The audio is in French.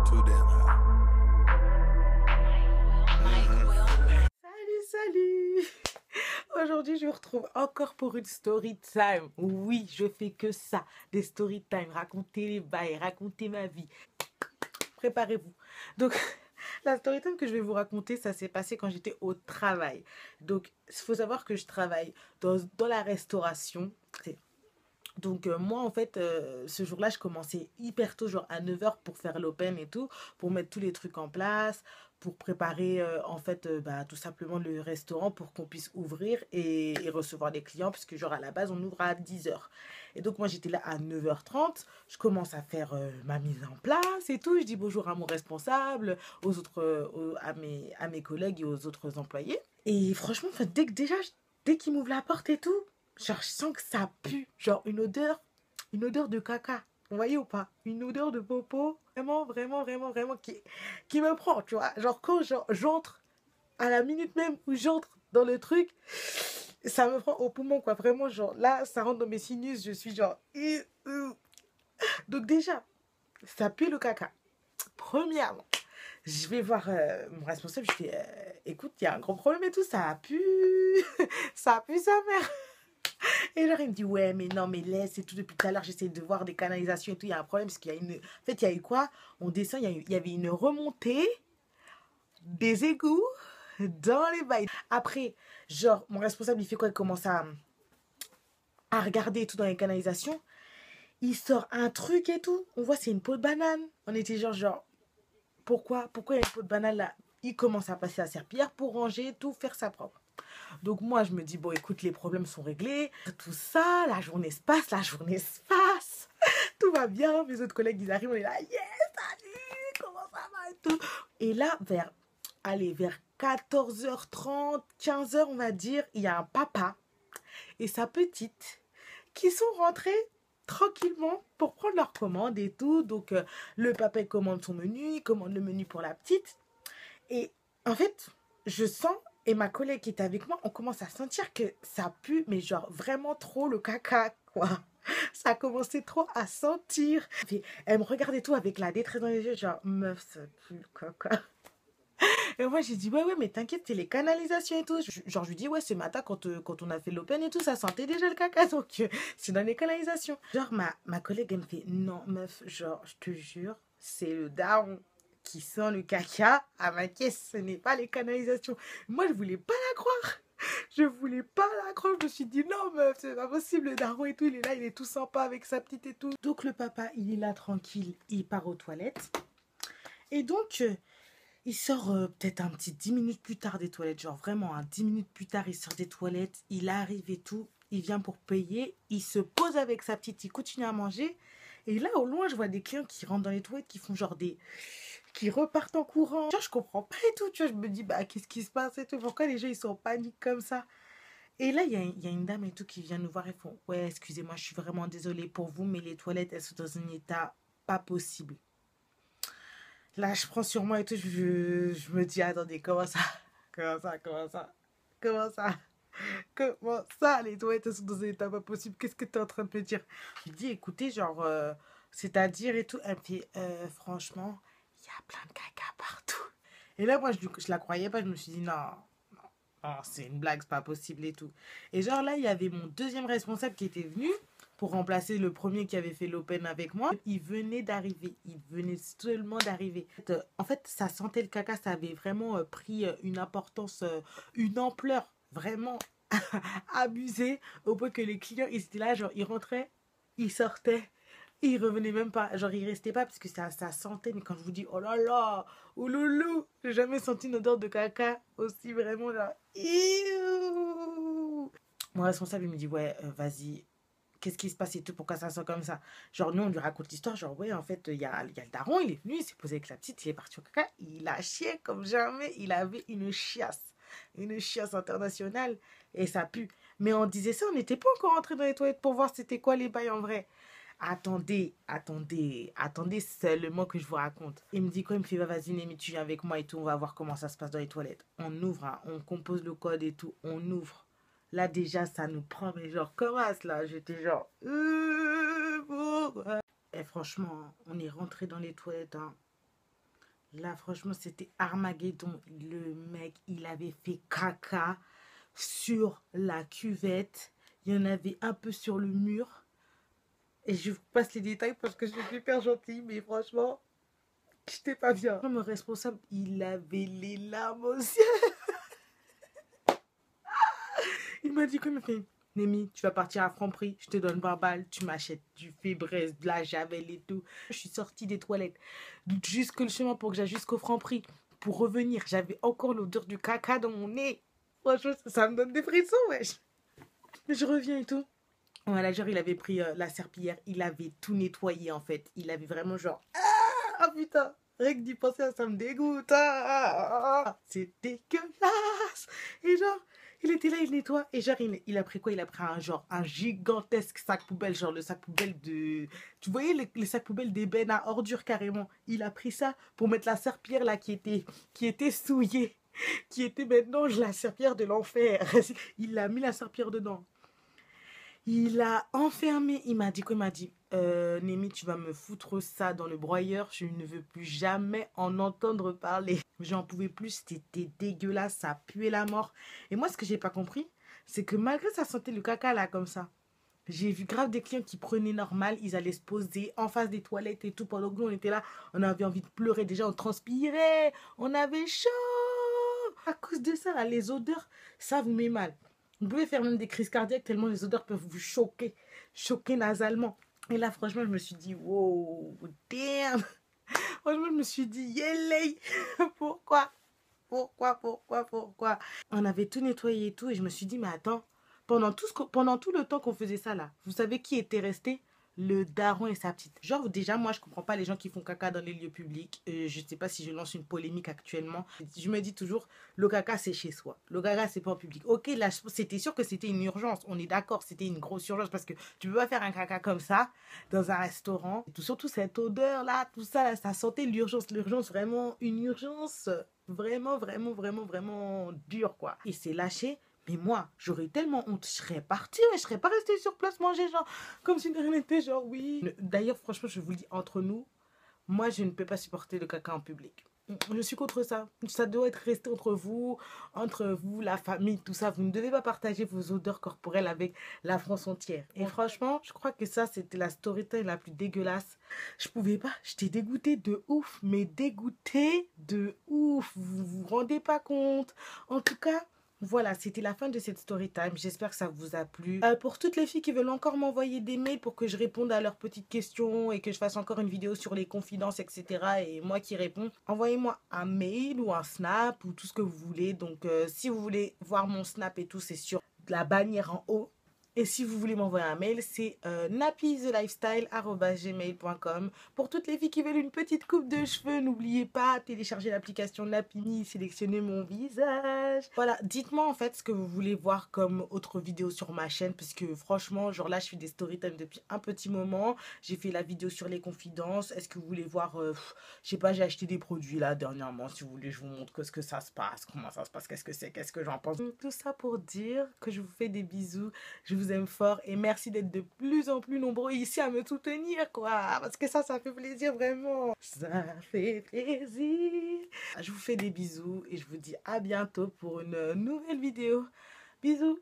Too damn high. Salut. Aujourd'hui, je vous retrouve encore pour une story time. Oui, je fais que ça. Des story time. Raconter les bails, raconter ma vie. Préparez-vous. Donc, la story time que je vais vous raconter, ça s'est passé quand j'étais au travail. Donc, il faut savoir que je travaille dans la restauration. Donc moi en fait ce jour-là je commençais hyper tôt, genre à 9 h pour faire l'open et tout, pour mettre tous les trucs en place, pour préparer en fait tout simplement le restaurant pour qu'on puisse ouvrir et recevoir des clients, puisque genre à la base on ouvre à 10 h. Et donc moi j'étais là à 9 h 30, je commence à faire ma mise en place et tout, je dis bonjour à mon responsable, aux autres, à mes collègues et aux autres employés. Et franchement dès qu'il m'ouvre la porte et tout, genre, je sens que ça pue. Genre, une odeur de caca. Vous voyez ou pas? Une odeur de popo. Vraiment, vraiment, vraiment, vraiment qui me prend, tu vois. Genre, quand j'entre, à la minute même où j'entre dans le truc, ça me prend au poumon, quoi. Vraiment, genre, là, ça rentre dans mes sinus. Je suis genre... Donc déjà, ça pue le caca. Premièrement, je vais voir mon responsable. Je fais, écoute, il y a un gros problème et tout. Ça pue. Ça pue sa mère. Et genre, il me dit, ouais, mais non, mais laisse et tout. Depuis tout à l'heure, j'essaie de voir des canalisations et tout. Il y a un problème parce qu'il y a une. En fait, il y a eu quoi? On descend, il y avait une remontée des égouts dans les bails. Après, genre, mon responsable, il fait quoi? Il commence à regarder et tout dans les canalisations. Il sort un truc et tout. On voit, c'est une peau de banane. On était genre, pourquoi il y a une peau de banane là? Il commence à passer à serpillière pour ranger, tout, faire ça propre. Donc moi, je me dis, bon, écoute, les problèmes sont réglés. Tout ça, la journée se passe. Tout va bien. Mes autres collègues, ils arrivent, on est là, yes, salut, comment ça va et tout. Et là, vers 14 h 30, 15 h, on va dire, il y a un papa et sa petite qui sont rentrés tranquillement pour prendre leur commande et tout. Donc, le papa, il commande son menu, il commande le menu pour la petite. Et en fait, je sens... Et ma collègue qui était avec moi, on commence à sentir que ça pue, mais genre vraiment trop le caca, quoi. Ça a commencé trop à sentir. Puis, elle me regardait tout avec la détresse dans les yeux, genre, meuf, ça pue le caca. Et moi, j'ai dit, ouais, mais t'inquiète, c'est les canalisations et tout. Genre, je lui dis, ouais, ce matin, quand on a fait l'open et tout, ça sentait déjà le caca, donc c'est dans les canalisations. Genre, ma collègue, elle me fait, non, meuf, genre, je te jure, c'est le daron qui sent le caca à ma caisse, ce n'est pas les canalisations. Moi, je voulais pas la croire. Je voulais pas la croire. Je me suis dit, non, meuf, c'est pas possible. Le daron et tout, il est là, il est tout sympa avec sa petite et tout. Donc, le papa, il est là tranquille, il part aux toilettes. Et donc, il sort peut-être un petit 10 minutes plus tard des toilettes. Genre, vraiment, 10 minutes plus tard, il sort des toilettes. Il arrive et tout. Il vient pour payer. Il se pose avec sa petite. Il continue à manger. Et là, au loin, je vois des clients qui rentrent dans les toilettes, qui font genre qui repartent en courant. Genre, je comprends pas et tout, tu vois. Je me dis, qu'est-ce qui se passe et tout? Pourquoi les gens, ils sont en panique comme ça? Et là, il y a une dame et tout qui vient nous voir et font, ouais, excusez-moi, je suis vraiment désolée pour vous, mais les toilettes, elles sont dans un état pas possible. Là, je prends sur moi et tout, je me dis, attendez, comment ça? Comment ça, les toilettes, elles sont dans un état pas possible? Qu'est-ce que tu es en train de me dire? Je lui dis, écoutez, genre, c'est-à-dire et tout. Elle me fait, franchement, il y a plein de caca partout. Et là, moi, je la croyais pas. Je me suis dit, non, c'est une blague, c'est pas possible et tout. Et genre là, il y avait mon deuxième responsable qui était venu pour remplacer le premier qui avait fait l'open avec moi. Il venait d'arriver. Il venait seulement d'arriver. En fait, ça sentait le caca. Ça avait vraiment pris une importance, une ampleur vraiment abusée, au point que les clients, ils étaient là, genre, ils rentraient, ils sortaient. Et il revenait même pas, genre il restait pas parce que ça sentait, mais quand je vous dis oh là là, oh loulou, j'ai jamais senti une odeur de caca aussi vraiment là. Mon responsable il me dit ouais, vas-y, qu'est-ce qui se passe et tout, pourquoi ça sent comme ça? Genre nous on lui raconte l'histoire, genre ouais en fait il y a le daron, il est venu, il s'est posé avec la petite, il est parti au caca, il a chié comme jamais, il avait une chiasse internationale et ça pue. Mais on disait ça, on n'était pas encore rentré dans les toilettes pour voir c'était quoi les bails en vrai. Attendez seulement que je vous raconte. Il me dit quoi? Il me fait, vas-y Némi, tu viens avec moi et tout, on va voir comment ça se passe dans les toilettes. On ouvre, hein, on compose le code et tout, on ouvre. Là déjà, ça nous prend, mais genre, comment là? J'étais genre, pourquoi? Et franchement, on est rentré dans les toilettes, hein. Là, franchement, c'était Armageddon. Le mec, il avait fait caca sur la cuvette. Il y en avait un peu sur le mur. Et je vous passe les détails parce que je suis hyper gentille, mais franchement, j'étais pas bien. Mon responsable, il avait les larmes aux yeux. Il m'a dit comme il fait, Némi, tu vas partir à Franprix, je te donne 20 balles, tu m'achètes du Fébreze, de la Javel et tout. Je suis sortie des toilettes jusque le chemin pour que j'aille jusqu'au Franprix. Pour revenir, j'avais encore l'odeur du caca dans mon nez. Franchement, ça me donne des frissons, wesh. Mais je reviens et tout. Voilà, genre, il avait pris la serpillière, il avait tout nettoyé en fait. Il avait vraiment genre, ah putain, rien que d'y penser, ça me dégoûte. C'est dégueulasse. Et genre, il était là, il nettoie. Et genre, il a pris quoi? Il a pris un gigantesque sac poubelle, genre le sac poubelle de... Tu voyais les sacs poubelles d'ébène à ordures carrément. Il a pris ça pour mettre la serpillière là qui était souillée. Qui était maintenant la serpillière de l'enfer. Il a mis la serpillière dedans. Il a enfermé, il m'a dit quoi? Il m'a dit, Némi, tu vas me foutre ça dans le broyeur, je ne veux plus jamais en entendre parler. J'en pouvais plus, c'était dégueulasse, ça puait la mort. Et moi, ce que j'ai pas compris, c'est que malgré ça sentait le caca là, comme ça, j'ai vu grave des clients qui prenaient normal, ils allaient se poser en face des toilettes et tout, pendant que nous, on était là, on avait envie de pleurer, déjà on transpirait, on avait chaud. À cause de ça, là, les odeurs, ça vous met mal. Vous pouvez faire même des crises cardiaques tellement les odeurs peuvent vous choquer nasalement. Et là, franchement, je me suis dit, wow, damn. Franchement, je me suis dit, yeley. Pourquoi? On avait tout nettoyé et tout, et je me suis dit, mais attends, pendant tout le temps qu'on faisait ça là, vous savez qui était resté? Le daron et sa petite. Genre, déjà, moi, je comprends pas les gens qui font caca dans les lieux publics. Je sais pas si je lance une polémique actuellement. Je me dis toujours, le caca, c'est chez soi. Le caca, c'est pas en public. Ok, là, c'était sûr que c'était une urgence. On est d'accord, c'était une grosse urgence parce que tu peux pas faire un caca comme ça dans un restaurant. Surtout cette odeur-là, tout ça, là, ça sentait l'urgence. L'urgence, vraiment, une urgence vraiment, vraiment, vraiment, vraiment dure, quoi. Il s'est lâché. Mais moi, j'aurais tellement honte, je serais partie, mais je serais pas restée sur place manger, genre, comme si de rien n'était, genre, oui. D'ailleurs, franchement, je vous le dis, entre nous, moi, je ne peux pas supporter le caca en public. Je suis contre ça. Ça doit être resté entre vous, la famille, tout ça. Vous ne devez pas partager vos odeurs corporelles avec la France entière. Et franchement, je crois que ça, c'était la story time la plus dégueulasse. Je pouvais pas. J'étais dégoûtée de ouf, mais dégoûtée de ouf. Vous vous rendez pas compte. En tout cas, voilà, c'était la fin de cette story time. J'espère que ça vous a plu. Pour toutes les filles qui veulent encore m'envoyer des mails pour que je réponde à leurs petites questions et que je fasse encore une vidéo sur les confidences, etc. et moi qui réponds, envoyez-moi un mail ou un snap ou tout ce que vous voulez. Donc, si vous voulez voir mon snap et tout, c'est sur la bannière en haut. Et si vous voulez m'envoyer un mail, c'est nappythelifestyle@gmail.com. Pour toutes les filles qui veulent une petite coupe de cheveux, n'oubliez pas, télécharger l'application Nappyme, sélectionnez mon visage. Voilà, dites-moi en fait ce que vous voulez voir comme autre vidéo sur ma chaîne. Parce que franchement, genre là, je fais des story time depuis un petit moment. J'ai fait la vidéo sur les confidences. Est-ce que vous voulez voir, je sais pas, j'ai acheté des produits là dernièrement. Si vous voulez, je vous montre ce que ça se passe, comment ça se passe, qu'est-ce que c'est, qu'est-ce que j'en pense. Tout ça pour dire que je vous fais des bisous. Je vous aime fort et merci d'être de plus en plus nombreux ici à me soutenir, quoi. Parce que ça fait plaisir, vraiment. Ça fait plaisir. Je vous fais des bisous et je vous dis à bientôt pour une nouvelle vidéo. Bisous.